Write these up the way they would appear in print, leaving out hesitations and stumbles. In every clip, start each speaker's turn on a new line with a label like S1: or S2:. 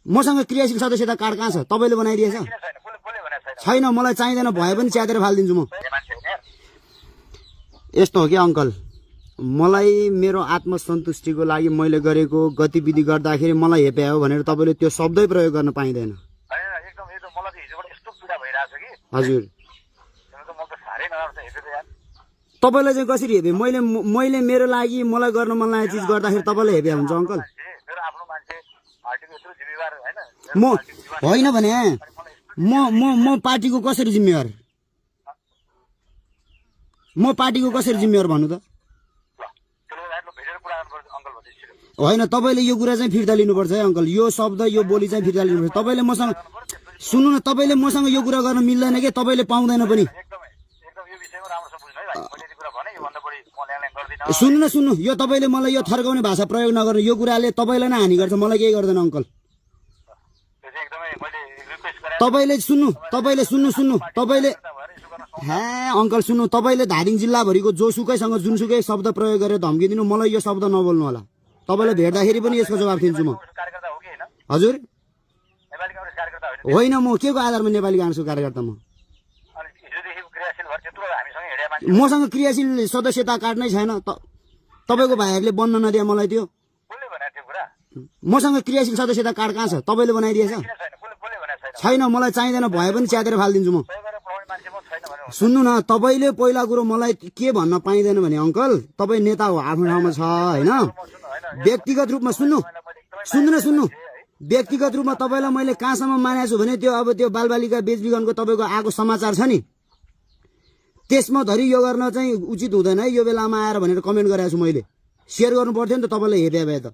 S1: मसँग क्रियाशील सदस्यता कार्ड कहाँ छ? तपाईँले बनाइदिएछ? छैन, मलाई चाहिँदैन, भए पनि च्यातेर फालिदिन्छु म। यस्तो हो कि अङ्कल, मलाई मेरो आत्मसन्तुष्टिको लागि मैले गरेको गतिविधि गर्दाखेरि मलाई हेप्या हो भनेर तपाईँले त्यो शब्दै प्रयोग गर्न पाइँदैन। हजुर, तपाईँलाई चाहिँ कसरी हेपे? मैले मेरो लागि मलाई गर्न मन लागेको चिज गर्दाखेरि तपाईँलाई हेप्या हुन्छ अङ्कल? म होइन भने म पार्टीको कसरी जिम्मेवार? म पार्टीको कसरी जिम्मेवार भन्नु त? होइन, तपाईँले यो कुरा चाहिँ फिर्ता लिनुपर्छ है अङ्कल। यो शब्द, यो बोली चाहिँ फिर्ता लिनुपर्छ। तपाईँले मसँग सुन्नु न, तपाईँले मसँग यो कुरा गर्न मिल्दैन कि तपाईँले पाउँदैन पनि। सुन्नु, यो तपाईँले मलाई यो थर्काउने भाषा प्रयोग नगर्नु। यो कुराले तपाईँलाई नै हानि गर्छ, मलाई केही गर्दैन अङ्कल। तपाईँले सुन्नु, तपाईँले अङ्कल सुन्नु, तपाईँले धादिङ जिल्लाभरिको जोसुकैसँग जुनसुकै शब्द प्रयोग गरेर धम्किदिनु, मलाई यो शब्द नबोल्नु होला। तपाईँलाई भेट्दाखेरि पनि यसको जवाब दिन्छु म। हजुर, होइन, म के को आधारमा नेपाली काङ्ग्रेसको कार्यकर्ता? मसँग क्रियाशील सदस्यता कार्ड नै छैन। तपाईँको भाइहरूले बन्न नदिए मलाई त्यो। मसँग क्रियाशील सदस्यता कार्ड कहाँ छ? तपाईँले बनाइदिएछ? छैन, मलाई चाहिँदैन, भए पनि च्यातेर फालिदिन्छु म। सुन्नु न, तपाईँले पहिला कुरो मलाई के भन्न पाइँदैन भने अङ्कल, तपाईँ नेता हो, आफ्नो ठाउँमा छ होइन। व्यक्तिगत रूपमा सुन्नु, व्यक्तिगत रूपमा तपाईँलाई मैले कहाँसम्म मानेको छु भने त्यो अब त्यो बालबालिका बेचबिखनको तपाईँको आएको समाचार छ नि, त्यसमा धरि यो गर्न चाहिँ उचित हुँदैन है यो बेलामा आएर भनेर कमेन्ट गरेको छु मैले। सेयर गर्नु पर्थ्यो नि त तपाईँलाई हेप्या भए त।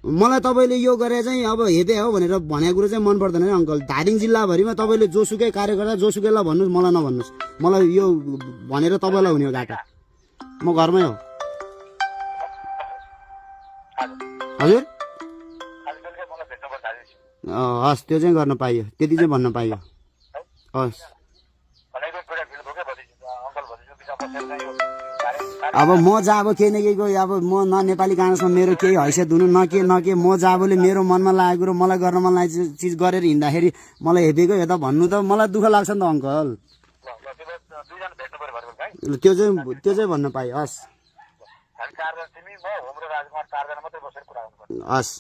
S1: मलाई तपाईँले यो गरे चाहिँ अब हेप्या हो भनेर भनेको कुरो चाहिँ मन पर्दैन है अङ्कल। धादिङ जिल्लाभरिमा तपाईँले जोसुकै कार्यकर्ता जोसुकैलाई भन्नुहोस्, मलाई नभन्नुहोस्। मलाई यो भनेर तपाईँलाई हुने हो घाटा। म घरमै हो। हजुर, हस्, त्यो चाहिँ गर्न पाइयो, त्यति चाहिँ भन्न पाइयो। हस्, अब म जब केही न केहीको अब म न नेपाली काङ्ग्रेसमा मेरो केही हैसियत हुनु न के म जबले मेरो मनमा लागेको कुरो मलाई गर्न मन लागेको चिज गरेर हिँड्दाखेरि मलाई हेपेको यता भन्नु त मलाई दुःख लाग्छ नि त अङ्कल। त्यो चाहिँ भन्न पाएँ। हस्,